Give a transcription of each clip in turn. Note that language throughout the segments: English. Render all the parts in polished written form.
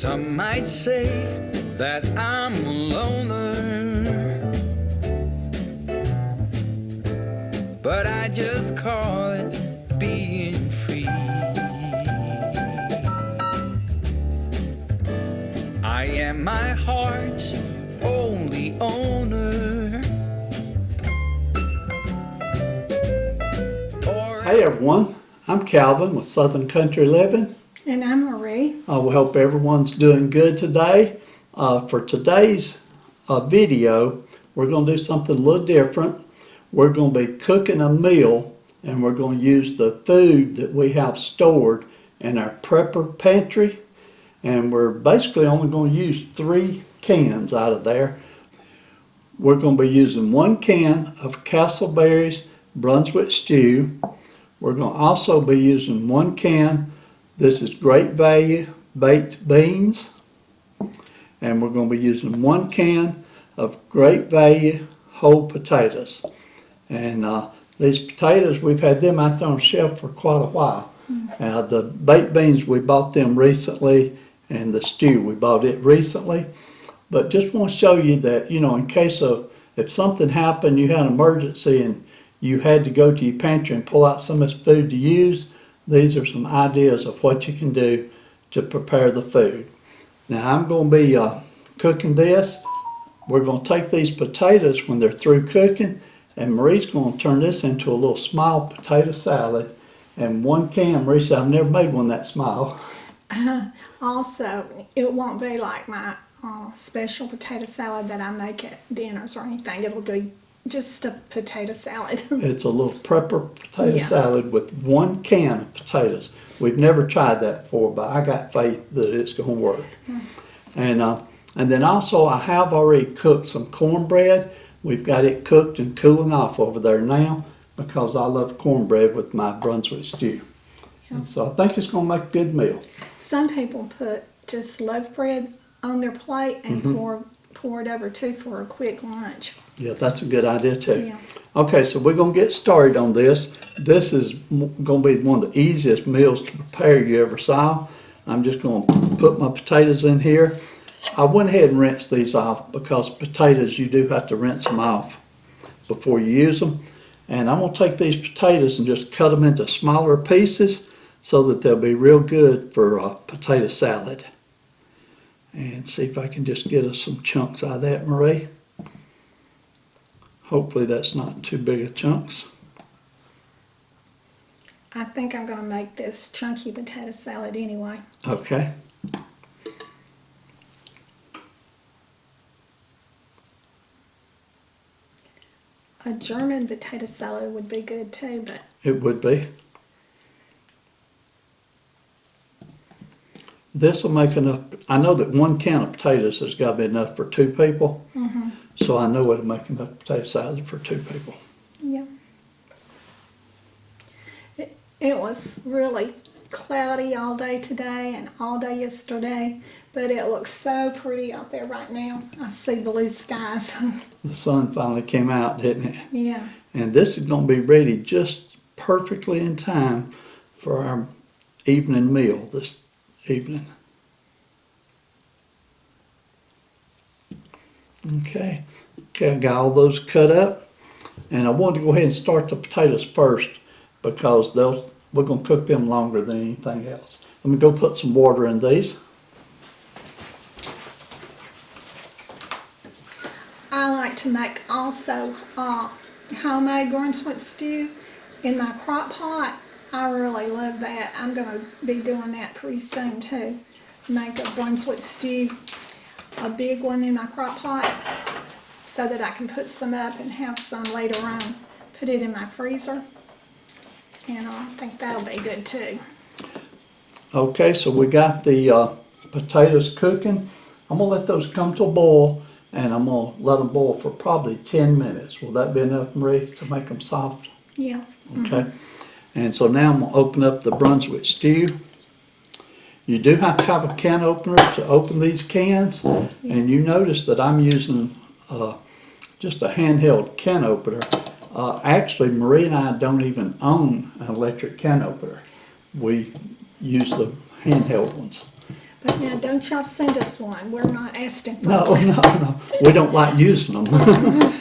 Some might say that I'm a loner, but I just call it being free. I am my heart's only owner. Hey everyone, I'm Calvin with Southern Country Living. And I'm Marie. We hope everyone's doing good today. For today's video, we're going to do something a little different. We're going to be cooking a meal, and we're going to use the food that we have stored in our prepper pantry. And we're basically only going to use 3 cans out of there. We're going to be using 1 can of Castleberry's Brunswick stew. We're going to also be using 1 can, this is Great Value baked beans. And we're going to be using 1 can of Great Value whole potatoes. And these potatoes, we've had them out there on the shelf for quite a while. The baked beans, we bought them recently, and the stew, we bought it recently. But just want to show you that, you know, in case of, if something happened, you had an emergency and you had to go to your pantry and pull out some of this food to use, these are some ideas of what you can do to prepare the food. Now I'm going to be cooking this. We're going to take these potatoes when they're through cooking, and Marie's going to turn this into a little small potato salad. And 1 can, Marie said, I've never made one that small. Also, it won't be like my special potato salad that I make at dinners or anything. It'll be just a potato salad. It's a little prepper potato salad with 1 can of potatoes. We've never tried that before, but I got faith that it's going to work. And then also I have already cooked some cornbread. We've got it cooked and cooling off over there now because I love cornbread with my Brunswick stew. And so I think it's going to make a good meal. Some people put just loaf bread on their plate and pour it over too for a quick lunch. Yeah, that's a good idea too. Yeah. Okay, so we're going to get started on this. This is going to be one of the easiest meals to prepare you ever saw. I'm just going to put my potatoes in here. I went ahead and rinsed these off because potatoes, you do have to rinse them off before you use them. And I'm going to take these potatoes and just cut them into smaller pieces so that they'll be real good for a potato salad. And see if I can just get us some chunks out of that, Marie. Hopefully that's not too big of chunks. I think I'm going to make this chunky potato salad anyway. Okay. A German potato salad would be good too, but it would be. This will make enough. I know that 1 can of potatoes has got to be enough for 2 people. So I know it'll make enough potato salad for 2 people. Yeah. It was really cloudy all day today and all day yesterday, but it looks so pretty out there right now. I see blue skies. The sun finally came out, didn't it? Yeah. And this is going to be ready just perfectly in time for our evening meal this evening. Okay, I got all those cut up, and I wanted to go ahead and start the potatoes first because we're going to cook them longer than anything else. Let me go put some water in these. I like to make also homemade Brunswick stew in my crock pot. I really love that. I'm going to be doing that pretty soon too. Make a Brunswick stew, a big one in my crock pot so that I can put some up and have some later on. Put it in my freezer, and I think that'll be good too. Okay, so we got the potatoes cooking. I'm going to let those come to a boil, and I'm going to let them boil for probably 10 minutes. Will that be enough, Marie, to make them soft? Yeah. Okay. And so now I'm going to open up the Brunswick stew. You do have to have a can opener to open these cans. And you notice that I'm using just a handheld can opener. Actually, Marie and I don't even own an electric can opener. We use the handheld ones. But now, don't y'all send us one. We're not asking for No, one. no. We don't like using them.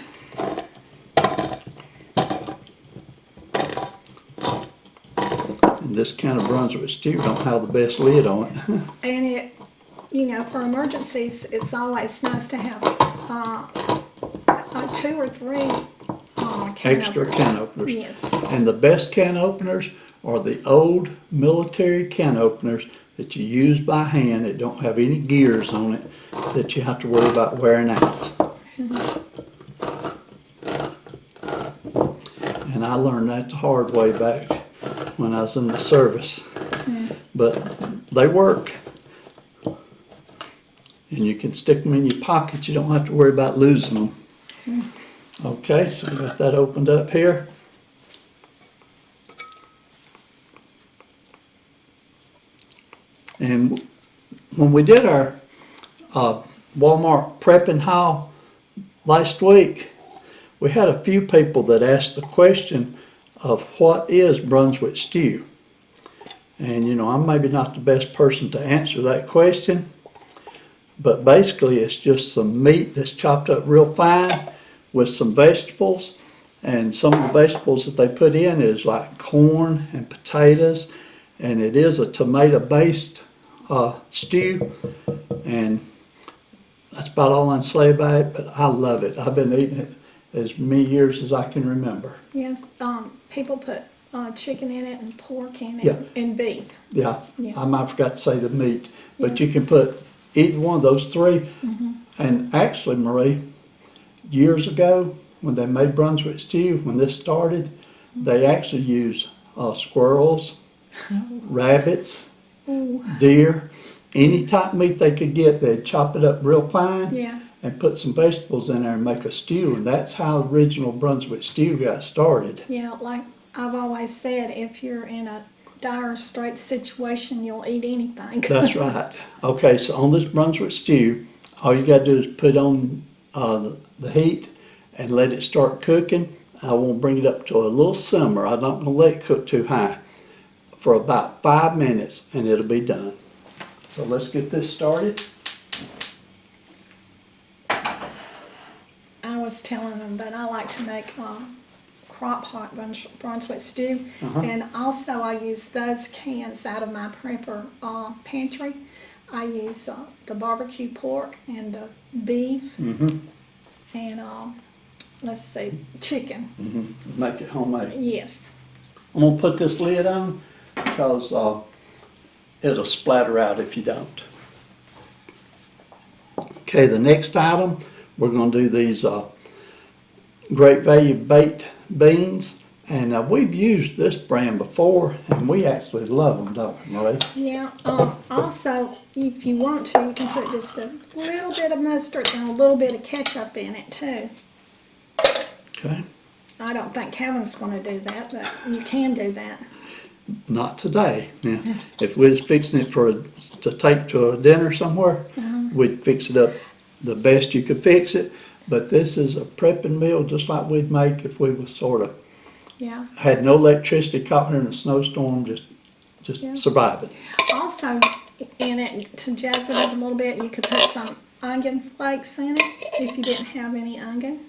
And this kind of Brunswick stew don't have the best lid on it. And it, for emergencies, it's always nice to have 2 or 3 can Extra openers. can openers. Yes. And the best can openers are the old military can openers that you use by hand. That don't have any gears on it that you have to worry about wearing out. And I learned that the hard way back when I was in the service. But they work. And you can stick them in your pocket. You don't have to worry about losing them. Okay, so we got that opened up here. And when we did our Walmart prepping haul last week, we had a few people that asked the question of what is Brunswick stew? And I'm maybe not the best person to answer that question, but basically it's just some meat that's chopped up real fine with some vegetables, and some of the vegetables that they put in is like corn and potatoes, and it is a tomato-based stew, and that's about all I can say about it, but I love it. I've been eating it as many years as I can remember. Yes, people put chicken in it and pork in it Yeah. and beef. Yeah, Yeah. I might forgot to say the meat, but Yeah. you can put either one of those 3. And actually, Marie, years ago when they made Brunswick stew, when this started, they actually used squirrels, rabbits, Ooh. deer, any type of meat they could get. They'd chop it up real fine Yeah. and put some vegetables in there and make a stew, and that's how original Brunswick stew got started. Yeah, like I've always said, if you're in a dire straight situation, you'll eat anything. That's right. Okay, so on this Brunswick stew, all you gotta do is put on the heat and let it start cooking. I want to bring it up to a little simmer. I'm not gonna let it cook too high for about 5 minutes, and it'll be done. So let's get this started. I was telling them that I like to make crock pot Brunswick stew, and also I use those cans out of my prepper pantry. I use the barbecue pork and the beef, and let's see, chicken. Make it homemade. Yes. I'm gonna put this lid on because it'll splatter out if you don't. Okay, the next item, we're gonna do these Great Value baked beans, and we've used this brand before, and we actually love them, don't we, Marie? Yeah. Also, if you want to, you can put just a little bit of mustard and a little bit of ketchup in it too. Okay, I don't think Kevin's going to do that, but you can do that. not today. Now, if we was fixing it to take to a dinner somewhere, we'd fix it up the best you could fix it. But this is a prepping meal just like we'd make if we was sort of Yeah. had no electricity, caught in a snowstorm, just Yeah. surviving. Also, in it, to jazz it up a little bit, you could put some onion flakes in it if you didn't have any onion.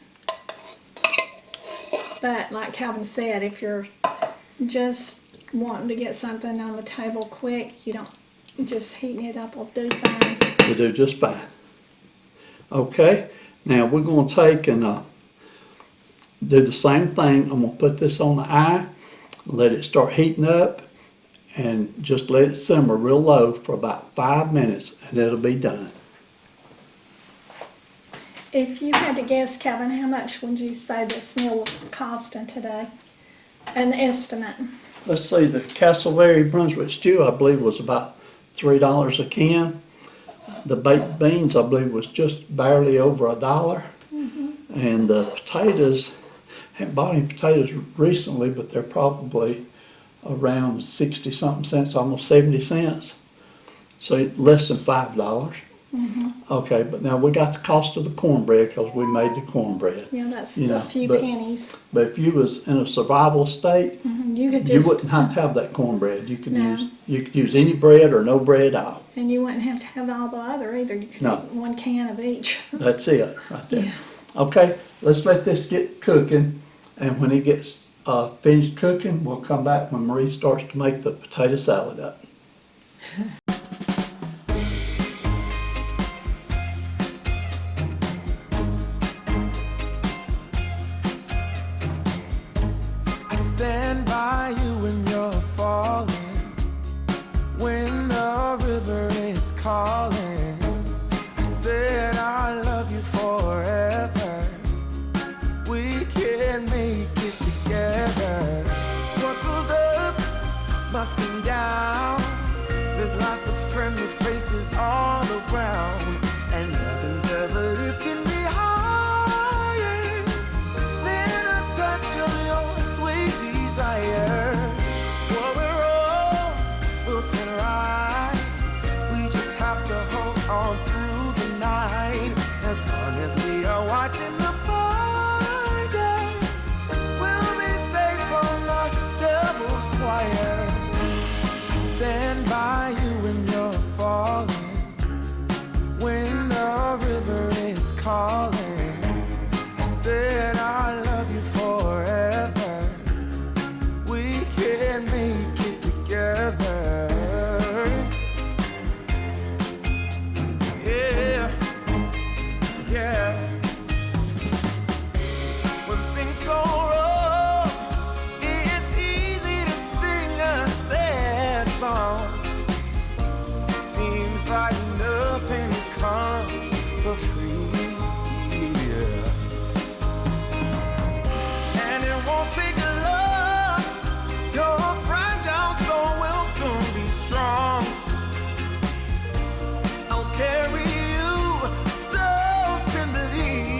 But like Calvin said, if you're just wanting to get something on the table quick, you don't, just heating it up will do fine. We do just fine. Okay, now we're going to take and do the same thing. I'm going to put this on the eye, let it start heating up, and just let it simmer real low for about 5 minutes, and it'll be done. If you had to guess, Kevin, how much would you say this meal was costing today? An estimate. Let's see, the Castleberry Brunswick stew, I believe, was about $3 a can. The baked beans, I believe, was just barely over $1. And the potatoes, haven't bought any potatoes recently, but they're probably around 60-something cents, almost 70 cents. So less than $5. Okay, but now we got the cost of the cornbread because we made the cornbread. Yeah, that's You know, a few but- pennies. But if you was in a survival state, You could you just, wouldn't have to have that cornbread. You could No. use any bread or no bread at all. and you wouldn't have to have all the other either. You could No. have one can of each. That's it right there. Yeah. Okay, let's let this get cooking, and when it gets finished cooking, we'll come back when Marie starts to make the potato salad up. I stand by you when you're falling, when the river is calling. I said I love you forever. We can make it together. What goes up must come down. There's lots of friendly faces all around, and nothing's ever lifting me higher than a touch of your sweet desire. What we're all built in right. We just have to hold on through the night. As long as we are watching the fire, we'll be safe from the devil's choir. I stand by you when you're falling, when the river is calling. I said I love you forever. We can make it together. Yeah, yeah. When things go wrong, it's easy to sing a sad song. Seems like nothing comes for free. Yeah. And it won't take long. Your fragile soul will soon be strong. I'll carry you so tenderly.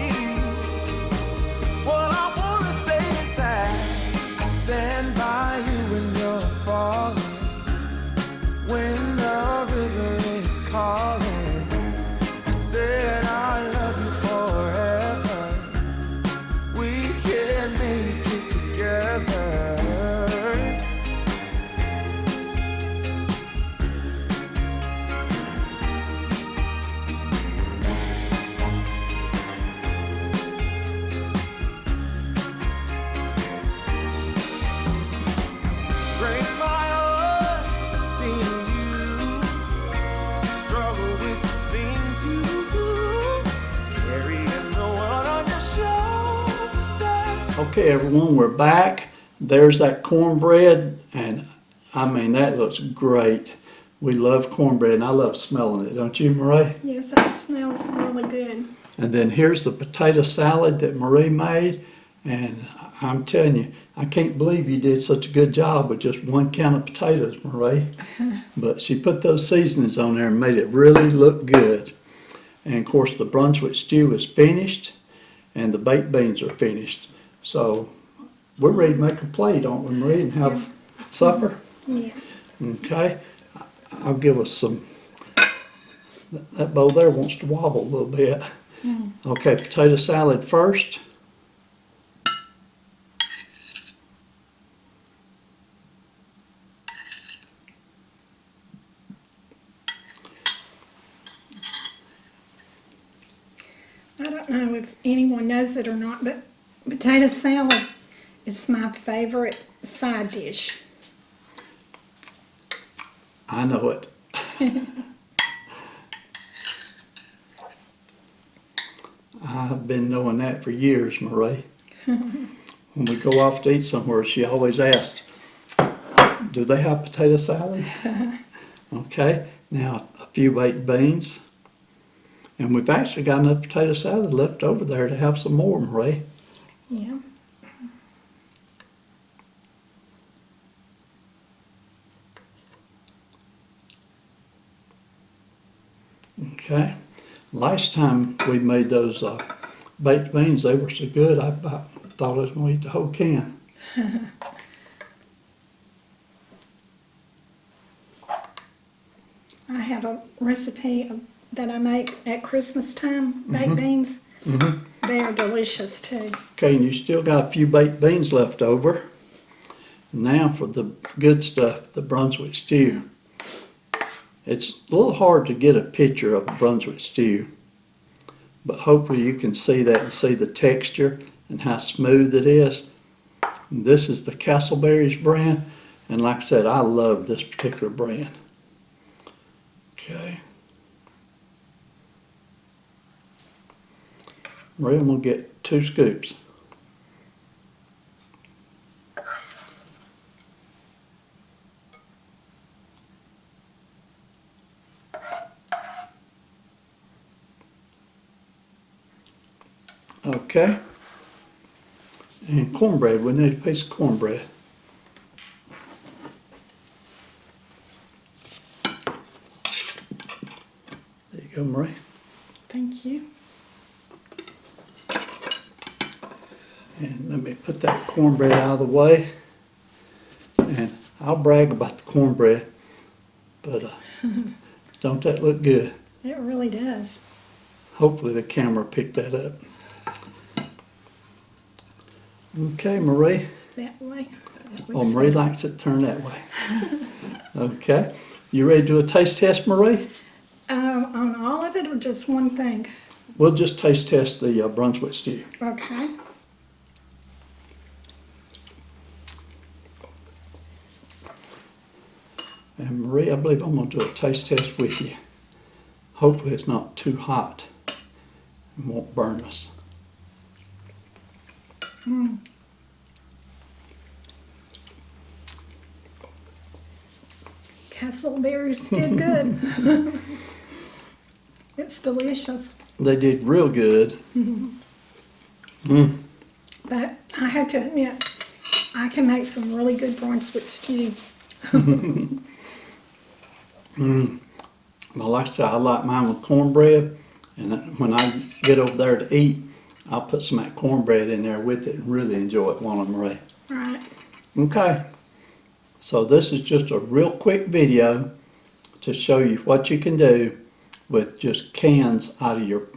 What I wanna say is that I stand by you when you're falling, when the river is calling. I said I love you forever. We can make it together. Breaks my heart seeing you struggle with the things you do, carrying the world on your shoulder. Okay, everyone, we're back. There's that cornbread, and I mean, that looks great. We love cornbread, and I love smelling it, don't you, Marie? Yes, that smells really good. And then here's the potato salad that Marie made, and I'm telling you, I can't believe you did such a good job with just one can of potatoes, Marie. But she put those seasonings on there and made it really look good. And of course, the Brunswick stew is finished, and the baked beans are finished. So we're ready to make a plate, aren't we, Marie, and have supper? Yeah. Okay, I'll give us some. That bowl there wants to wobble a little bit. Okay, potato salad first. I don't know if anyone knows it or not, but potato salad is my favorite side dish. I know it. I've been knowing that for years, Marie. When we go off to eat somewhere, she always asks, do they have potato salad? Okay, now a few baked beans. And we've actually got enough potato salad left over there to have some more, Marie. Yeah. Okay. Last time we made those baked beans, they were so good, I about thought I was going to eat the whole can. I have a recipe of that I make at Christmas time, baked beans. They're delicious too. Okay, and you still got a few baked beans left over. Now for the good stuff, the Brunswick stew. It's a little hard to get a picture of a Brunswick stew, but hopefully you can see that and see the texture and how smooth it is. And this is the Castleberry's brand, and like I said, I love this particular brand. Okay. Maria, I'm going to get 2 scoops. Okay. And cornbread, we need a piece of cornbread. There you go, Marie. Thank you. And let me put that cornbread out of the way. And I'll brag about the cornbread, but don't that look good? It really does. Hopefully the camera picked that up. Okay, Marie. That way. Oh, Marie likes it turned that way. Okay. You ready to do a taste test, Marie? On all of it or just one thing? We'll just taste test the Brunswick stew. Okay. And Marie, I believe I'm going to do a taste test with you. Hopefully it's not too hot and won't burn us. Castleberries did good. It's delicious. They did real good. But I have to admit, I can make some really good Brunswick stew. Well, like I said, I like mine with cornbread, and when I get over there to eat, I'll put some of that cornbread in there with it and really enjoy it, won't I, Marie? Right. Okay, so this is just a real quick video to show you what you can do with just cans out of your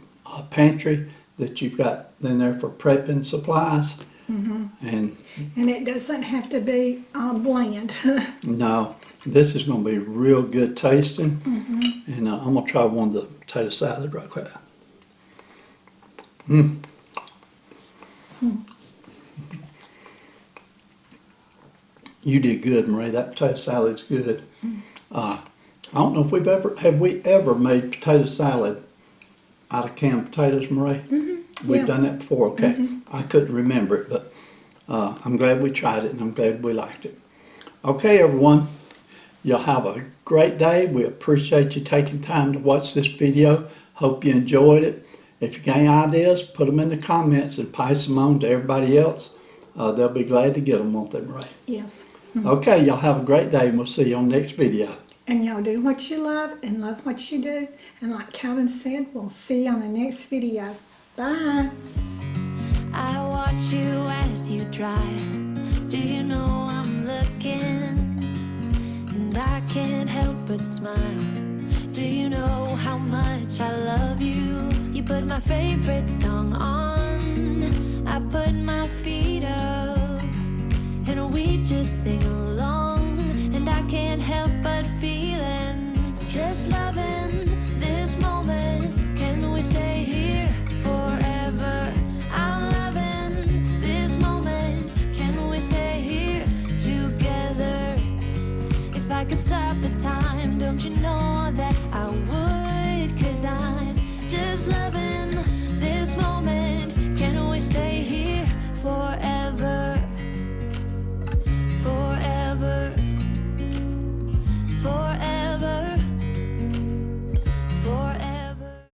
pantry that you've got in there for prepping supplies. And it doesn't have to be bland. no, this is going to be real good tasting. And I'm going to try one of the potato salad right quick. You did good, Marie. That potato salad's good. I don't know if have we ever made potato salad out of canned potatoes, Marie? We've Yeah. done that before. Okay, I couldn't remember it, but I'm glad we tried it and I'm glad we liked it. Okay, everyone, y'all have a great day. We appreciate you taking time to watch this video. Hope you enjoyed it. If you got any ideas, put them in the comments and pass them on to everybody else. They'll be glad to get them, won't they, Marie? Yes. Okay, y'all have a great day and we'll see you on the next video. And y'all do what you love and love what you do. And like Calvin said, we'll see you on the next video. Bye. I watch you as you drive. Do you know I'm looking? And I can't help but smile. Do you know how much I love you? You put my favorite song on. I put my feet up. And we just sing along. And I can't help but feeling. Just loving this moment. Can we stay here forever? I'm loving this moment. Can we stay here together? If I could stop the time, don't you know